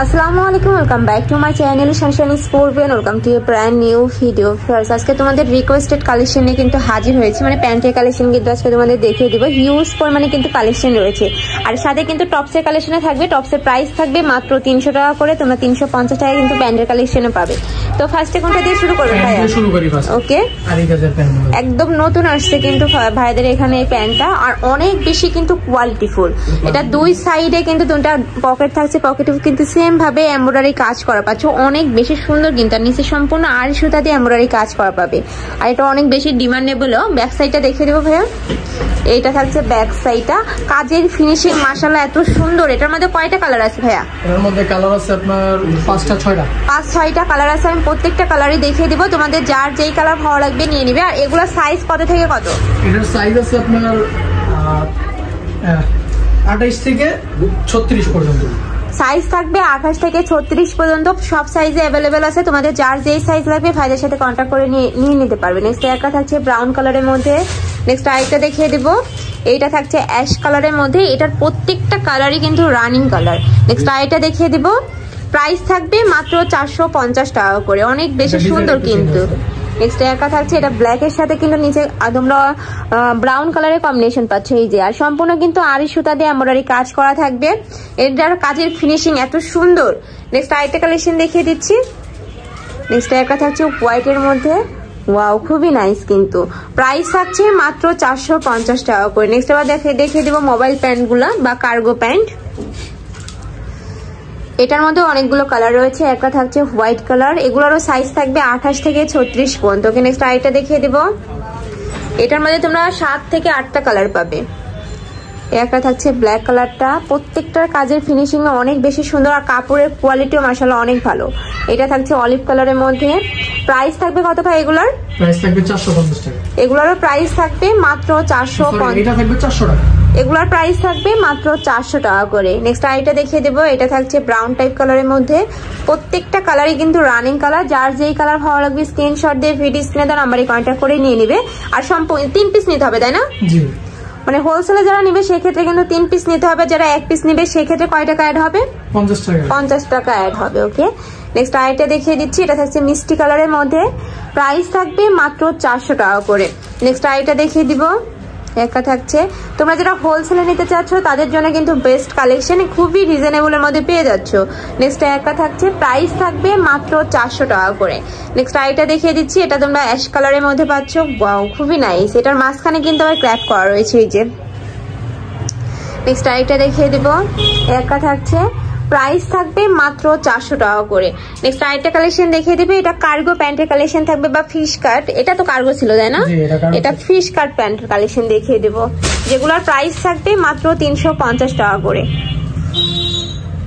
আসসালামু আলাইকুম, welcome back to my channel Sunshine sports. Welcome to A brand new video. First আজকে তোমাদের requested collection নিয়ে কিন্তু হাজির হয়েছে, মানে প্যান্টের কালেকশন কিন্তু আজকে তোমাদের দেখিয়ে দিব। হিউজ পরিমাণে কিন্তু কালেকশন রয়েছে, আর সাথে কিন্তু টপসের কালেকশনে থাকবে। টপসের প্রাইস থাকবে মাত্র 300 টাকা করে, তোমরা 350 টাকা কিন্তু প্যান্টের কালেকশনে পাবে। তো ফার্স্টে কোনটা দিয়ে শুরু করবে ভাইয়া? শুরু করি ফার্স্ট। ওকে, একদম নতুন আসছে কিন্তু ভাইদের এখানে এই প্যান্টটা, আর অনেক বেশি কিন্তু কোয়ালিটিফুল। এটা দুই সাইডে কিন্তু দুটো পকেট থাকছে, পকেটে কিন্তু সেম ভাবে এমব্রয়ডারি কাজ করা পাচ্ছ, অনেক বেশি সুন্দর কিন্তু। আর নিচে সম্পূর্ণ আড়ি সুতা দিয়ে এমব্রয়ডারি কাজ করা পাবে, আর এটা অনেক বেশি ডিমান্ডেবলও। ব্যাক সাইডটা দেখিয়ে দেবো ভাইয়া, এইটা থাকছে ব্যাক সাইডটা। কাজের ফিনিশিং মাশাআল্লাহ এত সুন্দর। এটার মধ্যে কয়টা কালার আছে ভাইয়া? এর মধ্যে কালার আছে আপনার 5-6টা কালার আছে। আমি প্রত্যেকটা কালারই দেখিয়ে দিব, তোমাদের যার যেই কালার ভালো লাগবে নিয়ে নিবে। আর এগুলা সাইজ কত থেকে কত? এটার সাইজ আছে আপনার 28 থেকে 36 পর্যন্ত। সাইজ থাকবে 28 থেকে 36 পর্যন্ত, সব সাইজে অ্যাভেলেবেল আছে। তোমাদের যার যেই সাইজ লাগবে ভাইদের সাথে কন্ট্যাক্ট করে নিয়ে নিতে পারবে। নেক্সট একটা থাকছে ব্রাউন কালারের মধ্যে। নেক্সট আরেকটা দেখিয়ে দিব, এইটা থাকছে অ্যাশ কালারের মধ্যে। এটার প্রত্যেকটা কালারই কিন্তু রানিং কালার। নেক্সট আরেকটা দেখিয়ে দিব, প্রাইস থাকবে মাত্র 450 টাকা করে, অনেক বেশি সুন্দর কিন্তু। নেক্সট একটা থাকছে, এটা ব্ল্যাক এর সাথে কিন্তু নিচে তোমরা ব্রাউন কালারের কম্বিনেশন পাচ্ছ, এই যে। আর সম্পূর্ণ কিন্তু আড়ি সুতা দিয়ে এমব্রয়ডারি কাজ করা থাকবে। এটার কাজের ফিনিশিং এত সুন্দর। নেক্সট আরেকটা কালেকশন দেখিয়ে দিচ্ছি। নেক্সট একটা থাকছে হোয়াইটের মধ্যে, ওয়াও খুবই নাইস কিন্তু। প্রাইস থাকছে মাত্র 450 টাকা করে। নেক্সট আবার দেখিয়ে দিব মোবাইল প্যান্ট গুলা বা কার্গো প্যান্ট। এটার মধ্যে অনেকগুলো কালার রয়েছে। একটা থাকছে হোয়াইট কালার, এগুলোরও সাইজ থাকবে 28 থেকে 36 পর্যন্ত। ওকে, নেক্সট আরেকটা দেখিয়ে দিব। এটার মধ্যে তোমরা 7 থেকে 8টা কালার পাবে। একটা থাকছে ব্ল্যাক কালারটা, প্রত্যেকটার কাজের ফিনিশিং অনেক বেশি সুন্দর, আর কাপড়ের কোয়ালিটিও মাশাআল্লাহ অনেক ভালো। এটা থাকছে অলিভ কালারের মধ্যে। প্রাইস থাকবে কত ভাই এগুলার? প্রাইস থাকবে 450 টাকা। এগুলারও প্রাইস থাকবে মাত্র 450। এটা থাকবে 400 টাকা। এগুলার প্রাইস থাকবে মাত্র 400 টাকা করে। নেক্সট আইটা দেখিয়ে দেবো, এটা থাকছে ব্রাউন টাইপ কালারের মধ্যে। প্রত্যেকটা কালারই কিন্তু রানিং কালার। যার যেই কালার ভালো লাগবে স্ক্রিনশট দিয়ে ভিডিও স্ক্রিনে দেওয়া নাম্বারে কন্ট্যাক্ট করে নিয়ে নিবে। আর সম্পূর্ণ 3 পিস নিতে হবে, তাই না? জি, মানে হোলসেলে যারা নিবে সেক্ষেত্রে কিন্তু 3 পিস নিতে হবে। যারা 1 পিস নিবে সেক্ষেত্রে কয় টাকা অ্যাড হবে? 50 টাকা অ্যাড হবে। ওকে, নেক্সট আইটা দেখিয়ে দিচ্ছি, এটা থাকছে মিষ্টি কালারের মধ্যে। প্রাইস থাকবে মাত্র 400 টাকা করে। নেক্সট আইটা দেখিয়ে দিব, একটা থাকছে তোমরা যারা হোলসেলে নিতে চাচ্ছ তাদের জন্য কিন্তু বেস্ট কালেকশন, খুবই রিজনেবলের মধ্যে পেয়ে যাচ্ছ। নেক্সট একটা থাকছে, প্রাইস থাকবে মাত্র 400 টাকা করে। নেক্সট আইটা দেখিয়ে দিচ্ছি, এটা তোমরা অ্যাশ কালারের মধ্যে পাচ্ছ, ওয়াও খুবই নাইস। এটার মাঝখানে কিন্তু আবার ক্র্যাপ করা রয়েছে, এই যে। নেক্সট আইটা দেখিয়ে দিব, একটা থাকছে, প্রাইস থাকবে মাত্র 400 টাকা করে। নেক্সট আরেকটা কালেকশন দেখিয়ে দিবে, এটা কার্গো প্যান্টের কালেকশন থাকবে বা ফিশ কাট। এটা তো কার্গো ছিল, তাই না? এটা ফিশ কাট প্যান্টের কালেকশন দেখিয়ে দেবো, যেগুলোর প্রাইস থাকবে মাত্র 350 টাকা করে।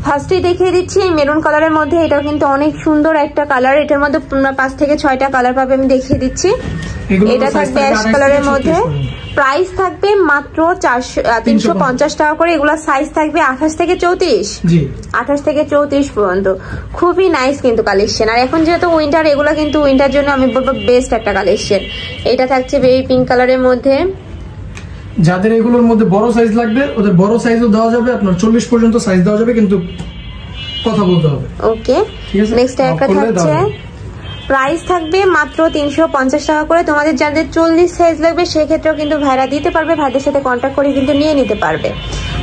ফার্স্টে দেখিয়ে দিচ্ছি এই মেরুন কালারের মধ্যে, এটাও কিন্তু অনেক সুন্দর একটা কালার। এটার মধ্যে 5 থেকে 6টা কালার পাবে, আমি দেখিয়ে দিচ্ছি। এটা থাকবে অ্যাশ কালারের মধ্যে, প্রাইস থাকবে মাত্র 350 টাকা করে। এগুলা সাইজ থাকবে 28 থেকে 34। জি, 28 থেকে 34 পর্যন্ত। খুবই নাইস কিন্তু কালেকশন। আর এখন যেহেতু উইন্টার, এগুলা কিন্তু উইন্টার জন্য আমি বলবো বেস্ট একটা কালেকশন। এটা থাকছে বেবি পিঙ্ক কালারের মধ্যে। যাদের এগুলোর মধ্যে বড় সাইজ লাগবে ওদের বড় সাইজও দেওয়া যাবে, আপনার 40 পর্যন্ত সাইজ দেওয়া যাবে, কিন্তু কথা বলতে হবে। ওকে, নেক্সট একটা থাকছে, প্রাইস থাকবে মাত্র 350 টাকা করে। তোমাদের যাদের 40 সাইজ লাগবে সেক্ষেত্রেও কিন্তু ভাইরা দিতে পারবে, ভাইদের সাথে কন্ট্যাক্ট করে কিন্তু নিয়ে নিতে পারবে।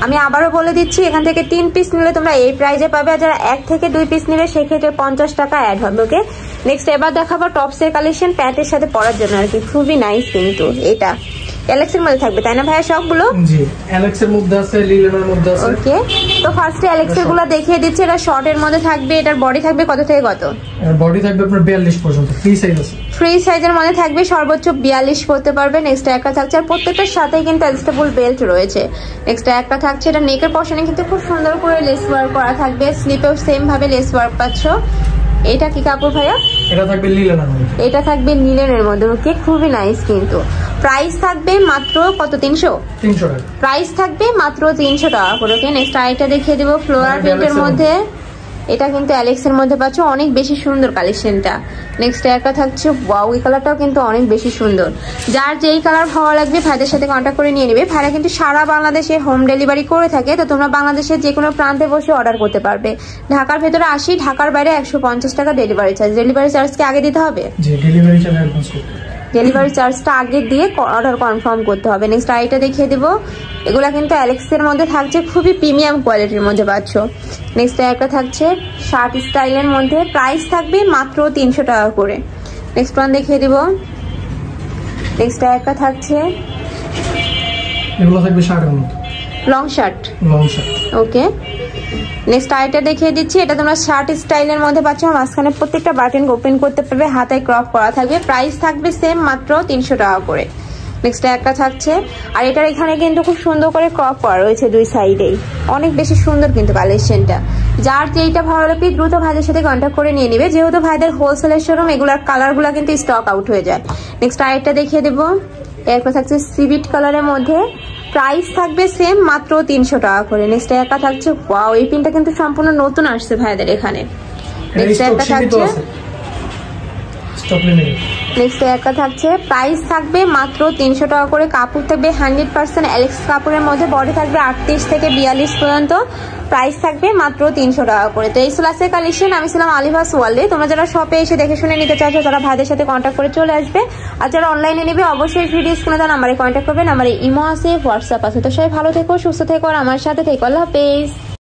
আমি আবারও বলে দিচ্ছি, এখান থেকে 3 পিস নিলে তোমরা এই প্রাইজে পাবে, আর যারা 1 থেকে 2 পিস নিবে সেক্ষেত্রে 50 টাকা অ্যাড হবে। ওকে, নেক্সট এবার দেখাবো টপসের কালেকশন, প্যান্টের সাথে পরার জন্য আর কি। খুবই নাইস কিন্তু। এটা এলএক্স এর মধ্যে থাকবে, তাই না ভাইয়া সবগুলো? জি, এলএক্স এর মধ্যে আছে, লিলেনের মধ্যে আছে। ওকে, তো ফার্স্টে এলএক্স এর গুলো দেখিয়ে দিচ্ছি। এটা শর্ট এর মধ্যে থাকবে, এটার বডি থাকবে কত থেকে কত? বডি থাকবে আপনার 42 পর্যন্ত, ফ্রি সাইজ আছে। ফ্রি সাইজের মধ্যে থাকবে, সর্বোচ্চ 42 পড়তে পারবে। নেক্সট একটা থাকছে, আর প্রত্যেকটার সাথেই কিন্তু অ্যাডজাস্টেবল বেল্ট রয়েছে। নেক্সট একটা থাকছে, এটা নেকের পশনে কিন্তু খুব সুন্দর করে লেস ওয়ার্ক করা থাকবে, স্লিপেও সেম ভাবে লেস ওয়ার্ক পাচ্ছ। এটা কি কাপড় ভাইয়া? এটা থাকবে লিলেনের মধ্যে। এটা থাকবে লিলেনের মধ্যে। ওকে, খুবই নাইস কিন্তু। প্রাইস থাকবে মাত্র কত? 300 টাকা। প্রাইস থাকবে মাত্র 300 টাকা করে। ওকে, নেক্সট আইটা দেখিয়ে দেবো ফ্লোরাল প্রিন্টের মধ্যে। এটা কিন্তু অ্যালেক্সের মধ্যে পাচ্ছ, অনেক বেশি সুন্দর কালেকশনটা। নেক্সট একটা থাকছে ওয়াও, এই কালারটাও কিন্তু অনেক বেশি সুন্দর। যার যেই কালার ভালো লাগবে ভাইদের সাথে কন্ট্যাক্ট করে নিয়ে নেবে। ভাইরা কিন্তু সারা বাংলাদেশে হোম ডেলিভারি করে থাকে, তো তোমরা বাংলাদেশের যে কোনো প্রান্তে বসে অর্ডার করতে পারবে। ঢাকার ভেতরে 80, ঢাকার বাইরে 150 টাকা ডেলিভারি চার্জ। ডেলিভারি চার্জকে আগে দিতে হবে, ডেলিভারি চার্জটা আগে দিয়ে অর্ডার কনফার্ম করতে হবে। নেক্সট আইটা দেখিয়ে দেবো, এগুলা কিন্তু অ্যালেক্সের মধ্যে থাকছে, খুবই প্রিমিয়াম কোয়ালিটির মধ্যে পাচ্ছ। নেক্সট একটা থাকছে শার্ট স্টাইলের মধ্যে, প্রাইস থাকবে মাত্র 300 টাকা করে। নেক্সট ওয়ান দেখিয়ে দেবো, নেক্সট একটা থাকছে এগুলো থাকবে শার্টের মধ্যে, লং শার্ট। ওকে, নেক্সট আইটা দেখিয়ে দিচ্ছি, এটা তোমরা শার্ট স্টাইলের মধ্যে পাচ্ছ, মাঝখানে প্রত্যেকটা বাটন ওপেন করতে পারবে, হাতায় ক্রপ করা থাকবে, প্রাইস থাকবে সেম মাত্র 300 টাকা করে। নেক্সট একটা থাকছে, আর এটার এখানে কিন্তু খুব সুন্দর করে ক্রপ করা রয়েছে দুই সাইডেই, অনেক বেশি সুন্দর কিন্তু কালেকশনটা। যার যেইটা ভালো লাগবে দ্রুত ভাইদের সাথে কন্ট্যাক্ট করে নিয়ে নিবে, যেহেতু ভাইদের হোলসেলের শোরুম, এগুলার কালারগুলো কিন্তু স্টক আউট হয়ে যায়। নেক্সট আরেকটা দেখিয়ে দেবো, একটা থাকছে সিভিট কালারের মধ্যে, প্রাইস থাকবে সেম মাত্র 300 টাকা করে। নেক্সট একটা থাকছে ওয়াও, এই পিনটা কিন্তু সম্পূর্ণ নতুন আসছে ভাইদের এখানে। নেক্সট একটা থাকছে, নেক্সট একটা থাকছে, প্রাইস থাকবে মাত্র 300 টাকা করে। কাপড় থাকবে 100% অ্যালেক্স কাপড়ের মধ্যে, বডি থাকবে 38 থেকে 42 পর্যন্ত, প্রাইস থাকবে মাত্র 300 টাকা করে। তো এই সুলাসের কালেকশন, আমি ছিলাম আলিভাস ওয়ার্ল্ডে। তোমরা যারা শপে এসে দেখে শুনে নিতে চাইছো তারা ভাইদের সাথে কন্ট্যাক্ট করে চলে আসবে, আর যারা অনলাইনে নেবে অবশ্যই ভিডিও স্ক্রিনে দেওয়া নাম্বারে কন্ট্যাক্ট করবে। নাম্বারে ইমো আছে, হোয়াটসঅ্যাপ আছে। তো সবাই ভালো থেকো, সুস্থ থেকো, আর আমার সাথে থেকো। আল্লাহ হাফেজ।